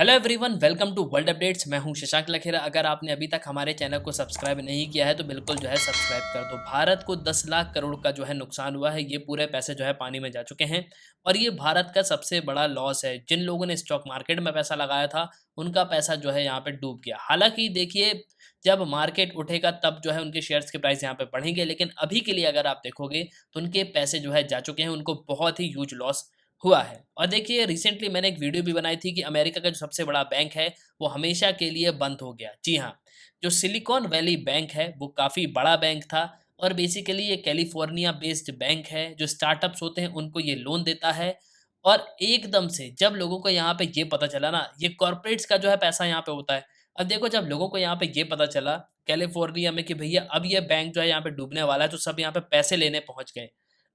Hello everyone, welcome to World Updates. मैं हूं शशांक लखेरा। अगर आपने अभी तक हमारे चैनल को सब्सक्राइब नहीं किया है तो बिल्कुल सब्सक्राइब कर दो। भारत को 10 लाख करोड़ का नुकसान हुआ है। ये पूरे पैसे पानी में जा चुके हैं और ये भारत का सबसे बड़ा लॉस है। जिन लोगों ने स्टॉक मार्केट में पैसा लगाया था उनका पैसा यहाँ पे डूब गया। हालांकि देखिए, जब मार्केट उठेगा तब उनके शेयर्स के प्राइस यहाँ पे बढ़ेंगे, लेकिन अभी के लिए अगर आप देखोगे तो उनके पैसे जा चुके हैं। उनको बहुत ही ह्यूज लॉस हुआ है। और देखिए, रिसेंटली मैंने एक वीडियो भी बनाई थी कि अमेरिका का जो सबसे बड़ा बैंक है वो हमेशा के लिए बंद हो गया। जी हाँ, जो सिलिकॉन वैली बैंक है वो काफ़ी बड़ा बैंक था और बेसिकली ये कैलिफोर्निया बेस्ड बैंक है। जो स्टार्टअप्स होते हैं उनको ये लोन देता है। और एकदम से जब लोगों को यहाँ पे ये पता चला ना, ये कॉर्पोरेट्स का पैसा यहाँ पे होता है। अब देखो, जब लोगों को यहाँ पे ये पता चला कैलिफोर्निया में कि भैया अब ये बैंक यहाँ पे डूबने वाला है, तो सब यहाँ पे पैसे लेने पहुंच गए।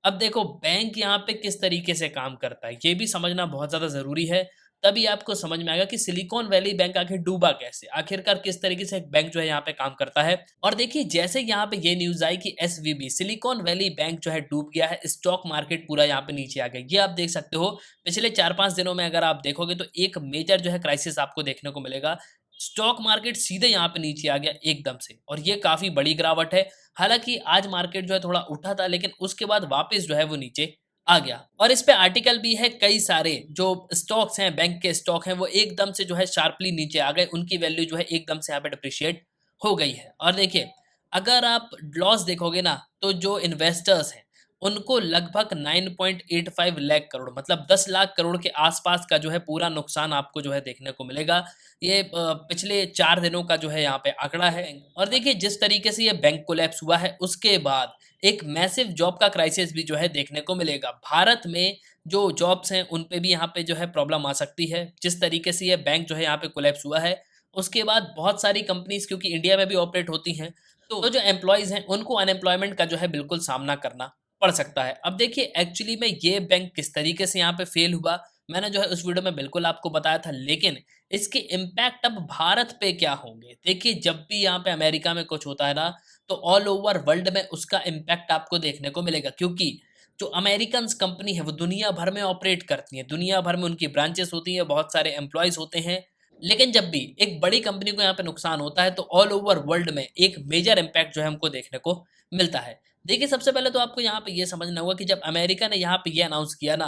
अब देखो, बैंक यहाँ पे किस तरीके से काम करता है ये भी समझना बहुत ज़्यादा ज़रूरी है। तभी आपको समझ में आएगा कि सिलिकॉन वैली बैंक आखिर डूबा कैसे, आखिरकार किस तरीके से एक बैंक यहाँ पे काम करता है। और देखिए, जैसे यहाँ पे ये न्यूज़ आई कि एसवीबी सिलिकॉन वैली बैंक डूब गया है, स्टॉक मार्केट पूरा यहाँ पे नीचे आ गया। ये आप देख सकते हो, पिछले 4-5 दिनों में अगर आप देखोगे तो एक मेजर क्राइसिस आपको देखने को मिलेगा। स्टॉक मार्केट सीधे यहाँ पे नीचे आ गया एकदम से, और ये काफ़ी बड़ी गिरावट है। हालाँकि आज मार्केट थोड़ा उठा था, लेकिन उसके बाद वापस वो नीचे आ गया। और इस पे आर्टिकल भी है, कई सारे जो स्टॉक्स हैं, बैंक के स्टॉक हैं, वो एकदम से शार्पली नीचे आ गए। उनकी वैल्यू एकदम से यहाँ पे डिप्रिशिएट हो गई है। और देखिए, अगर आप लॉस देखोगे ना, तो जो इन्वेस्टर्स हैं उनको लगभग 9.85 लाख करोड़, मतलब 10 लाख करोड़ के आसपास का पूरा नुकसान आपको देखने को मिलेगा। ये पिछले 4 दिनों का यहाँ पे आंकड़ा है। और देखिए, जिस तरीके से ये बैंक कोलैप्स हुआ है उसके बाद एक मैसिव जॉब का क्राइसिस भी देखने को मिलेगा। भारत में जो जॉब्स हैं उन पे भी यहाँ पे प्रॉब्लम आ सकती है। जिस तरीके से ये बैंक यहाँ पे कोलैप्स हुआ है, उसके बाद बहुत सारी कंपनीज, क्योंकि इंडिया में भी ऑपरेट होती हैं, तो जो एम्प्लॉइज़ हैं उनको अनएम्प्लॉयमेंट का बिल्कुल सामना करना पड़ सकता है। अब देखिए, एक्चुअली में ये बैंक किस तरीके से यहाँ पे फेल हुआ, मैंने उस वीडियो में बिल्कुल आपको बताया था, लेकिन इसके इम्पैक्ट अब भारत पे क्या होंगे। देखिए, जब भी यहाँ पे अमेरिका में कुछ होता है ना, तो ऑल ओवर वर्ल्ड में उसका इम्पैक्ट आपको देखने को मिलेगा, क्योंकि जो अमेरिकन कंपनी है वो दुनिया भर में ऑपरेट करती है, दुनिया भर में उनकी ब्रांचेस होती है, बहुत सारे एम्प्लॉयज होते हैं। लेकिन जब भी एक बड़ी कंपनी को यहाँ पे नुकसान होता है तो ऑल ओवर वर्ल्ड में एक मेजर इम्पैक्ट हमको देखने को मिलता है। देखिए, सबसे पहले तो आपको यहाँ पे ये समझना होगा कि जब अमेरिका ने यहाँ पे ये अनाउंस किया ना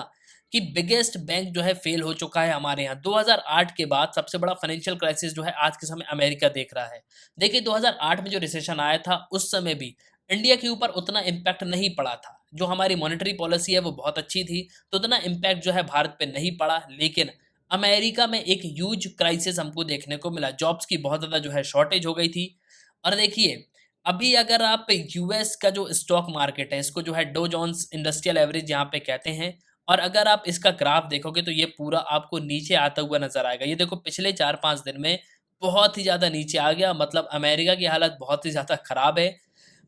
कि बिगेस्ट बैंक फेल हो चुका है हमारे यहाँ, 2008 के बाद सबसे बड़ा फाइनेंशियल क्राइसिस आज के समय अमेरिका देख रहा है। देखिए, 2008 में जो रिसेशन आया था उस समय भी इंडिया के ऊपर उतना इम्पैक्ट नहीं पड़ा था। जो हमारी मॉनेटरी पॉलिसी है वो बहुत अच्छी थी, तो उतना इम्पैक्ट भारत पे नहीं पड़ा। लेकिन अमेरिका में एक ह्यूज क्राइसिस हमको देखने को मिला, जॉब्स की बहुत ज़्यादा शॉर्टेज हो गई थी। और देखिए, अभी अगर आप यूएस का जो स्टॉक मार्केट है, इसको डो जोन्स इंडस्ट्रियल एवरेज यहाँ पे कहते हैं, और अगर आप इसका ग्राफ देखोगे तो ये पूरा आपको नीचे आता हुआ नज़र आएगा। ये देखो, पिछले 4-5 दिन में बहुत ही ज़्यादा नीचे आ गया, मतलब अमेरिका की हालत बहुत ही ज़्यादा खराब है।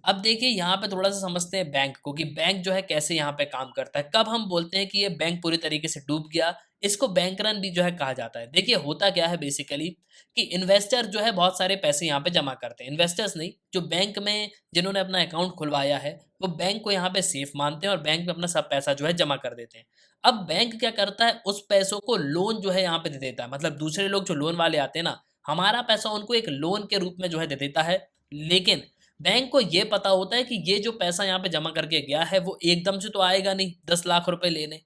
अब देखिए, यहाँ पे थोड़ा-सा समझते हैं बैंक को कि बैंक कैसे यहाँ पे काम करता है। कब हम बोलते हैं कि ये बैंक पूरी तरीके से डूब गया, इसको बैंक रन भी कहा जाता है। देखिए, होता क्या है बेसिकली कि इन्वेस्टर बहुत सारे पैसे यहाँ पे जमा करते हैं। इन्वेस्टर्स नहीं, जो बैंक में जिन्होंने अपना अकाउंट खुलवाया है, वो बैंक को यहाँ पे सेफ मानते हैं और बैंक में अपना सब पैसा जमा कर देते हैं। अब बैंक क्या करता है, उस पैसों को लोन यहाँ पे दे देता है। मतलब दूसरे लोग जो लोन वाले आते हैं ना, हमारा पैसा उनको एक लोन के रूप में दे देता है। लेकिन बैंक को ये पता होता है कि ये जो पैसा यहाँ पे जमा करके गया है वो एकदम से तो आएगा नहीं 10 लाख रुपए लेने।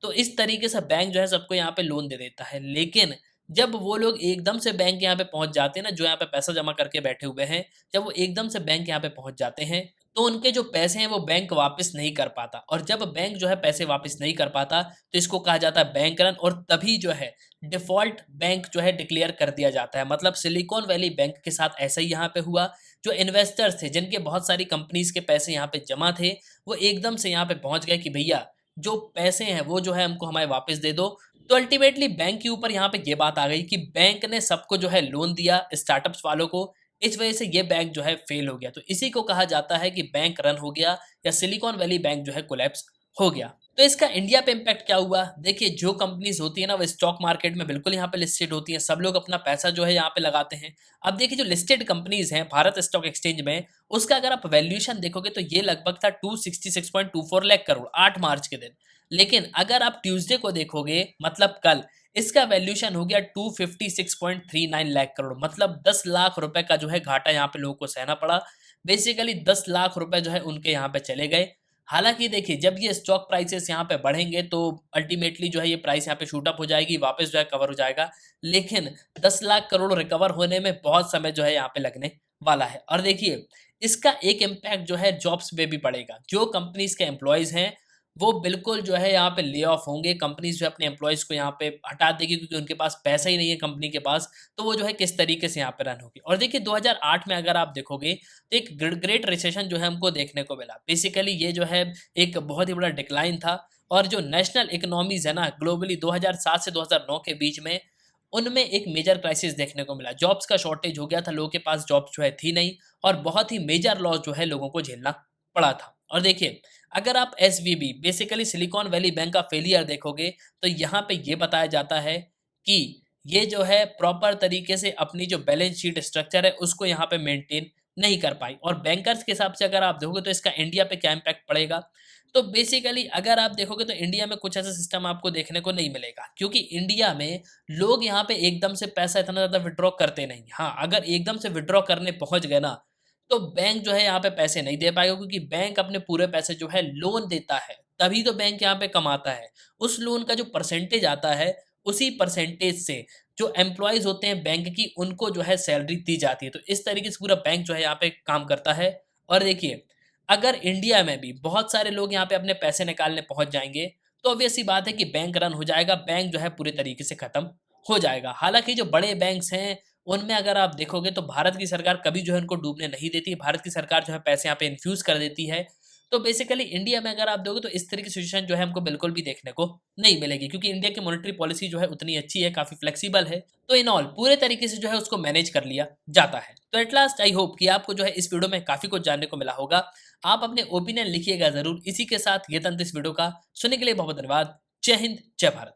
तो इस तरीके से बैंक सबको यहाँ पे लोन दे देता है। लेकिन जब वो लोग एकदम से बैंक यहाँ पे पहुँच जाते हैं ना, जो यहाँ पे पैसा जमा करके बैठे हुए हैं, जब वो एकदम से बैंक यहाँ पे पहुँच जाते हैं, तो उनके जो पैसे हैं वो बैंक वापस नहीं कर पाता। और जब बैंक पैसे वापस नहीं कर पाता, तो इसको कहा जाता है बैंक रन, और तभी डिफ़ॉल्ट बैंक डिक्लेयर कर दिया जाता है। मतलब सिलिकॉन वैली बैंक के साथ ऐसा ही यहाँ पे हुआ। जो इन्वेस्टर्स थे, जिनके बहुत सारी कंपनीज़ के पैसे यहाँ पे जमा थे, वो एकदम से यहाँ पे पहुँच गए कि भैया जो पैसे हैं वो हमको हमारे वापस दे दो। तो अल्टीमेटली बैंक के ऊपर यहाँ पे ये बात आ गई कि बैंक ने सबको लोन दिया स्टार्टअप्स वालों को, इस वजह से ये बैंक फेल हो गया। तो इसी को कहा जाता है कि बैंक रन हो गया, या सिलिकॉन वैली बैंक कोलैप्स हो गया। तो इसका इंडिया पे इम्पैक्ट क्या हुआ? देखिए, जो कंपनीज होती है ना वो स्टॉक मार्केट में बिल्कुल यहाँ पे लिस्टेड होती हैं, सब लोग अपना पैसा यहाँ पे लगाते हैं। अब देखिए, जो लिस्टेड कंपनीज हैं भारत स्टॉक एक्सचेंज में, उसका अगर आप वैल्यूएशन देखोगे तो ये लगभग था 266.24 लाख करोड़ 8 मार्च के दिन। लेकिन अगर आप ट्यूसडे को देखोगे, मतलब कल, इसका वैल्यूएशन हो गया 256.39 लाख करोड़, मतलब 10 लाख रुपए का जो है घाटा यहाँ पे लोगों को सहना पड़ा। बेसिकली 10 लाख रुपए जो है उनके यहाँ पे चले गए। हालाँकि देखिए, जब ये स्टॉक प्राइसेस यहाँ पे बढ़ेंगे तो अल्टीमेटली जो है ये प्राइस यहाँ पे शूट अप हो जाएगी, वापस जो है कवर हो जाएगा। लेकिन 10 लाख करोड़ रिकवर होने में बहुत समय जो है यहाँ पे लगने वाला है। और देखिए, इसका एक इम्पैक्ट जो है जॉब्स पे भी पड़ेगा। जो कंपनीज़ के एम्प्लॉइज़ हैं, वो बिल्कुल जो है यहाँ पे ले ऑफ होंगे। कंपनीज़ जो है अपने एम्प्लॉइज़ को यहाँ पे हटा देगी, क्योंकि उनके पास पैसा ही नहीं है कंपनी के पास, तो वो जो है किस तरीके से यहाँ पे रन होगी। और देखिए, 2008 में अगर आप देखोगे तो एक ग्रेट रिसेशन जो है हमको देखने को मिला। बेसिकली ये जो है एक बहुत ही बड़ा डिक्लाइन था, और जो नेशनल इकोनॉमीज़ है ना ग्लोबली 2007 से 2009 के बीच में, उनमें एक मेजर क्राइसिस देखने को मिला। जॉब्स का शॉर्टेज हो गया था, लोगों के पास जॉब्स जो है थी नहीं, और बहुत ही मेजर लॉस जो है लोगों को झेलना पड़ा था। और देखिए, अगर आप SVB basically silicon valley bank का फेलियर देखोगे, तो यहाँ पे ये बताया जाता है कि ये जो है प्रॉपर तरीके से अपनी जो बैलेंस शीट स्ट्रक्चर है उसको यहाँ पे मेंटेन नहीं कर पाई। और बैंकर्स के हिसाब से अगर आप देखोगे तो इसका इंडिया पे क्या इम्पैक्ट पड़ेगा, तो बेसिकली अगर आप देखोगे तो इंडिया में कुछ ऐसा सिस्टम आपको देखने को नहीं मिलेगा, क्योंकि इंडिया में लोग यहाँ पे एकदम से पैसा इतना ज़्यादा विथड्रॉ करते नहीं। हाँ, अगर एकदम से विथड्रॉ करने पहुँच गए ना, तो बैंक जो है यहाँ पे पैसे नहीं दे पाएगा, क्योंकि बैंक अपने पूरे पैसे जो है लोन देता है, तभी तो बैंक यहाँ पे कमाता है। उस लोन का जो परसेंटेज आता है, उसी परसेंटेज से जो एम्प्लॉइज़ होते हैं बैंक की, उनको जो है सैलरी दी जाती है। तो इस तरीके से पूरा बैंक जो है यहाँ पे काम करता है। और देखिए, अगर इंडिया में भी बहुत सारे लोग यहाँ पे अपने पैसे निकालने पहुँच जाएँगे, तो ऑब्वियस सी बात है कि बैंक रन हो जाएगा, बैंक जो है पूरे तरीके से खत्म हो जाएगा। हालाँकि जो बड़े बैंक्स हैं, उनमें अगर आप देखोगे तो भारत की सरकार कभी जो है उनको डूबने नहीं देती। भारत की सरकार जो है पैसे यहाँ पे इन्फ्यूज़ कर देती है। तो बेसिकली इंडिया में अगर आप देखोगे तो इस तरह की सिचुएशन जो है हमको बिल्कुल भी देखने को नहीं मिलेगी, क्योंकि इंडिया की मॉनेटरी पॉलिसी जो है उतनी अच्छी है, काफ़ी फ्लेक्सिबल है। तो इन ऑल पूरे तरीके से जो है उसको मैनेज कर लिया जाता है। तो एट लास्ट आई होप कि आपको जो है इस वीडियो में काफ़ी कुछ जानने को मिला होगा। आप अपने ओपिनियन लिखिएगा ज़रूर। इसी के साथ ये तंत्र इस वीडियो का सुनने के लिए बहुत धन्यवाद। जय हिंद, जय भारत।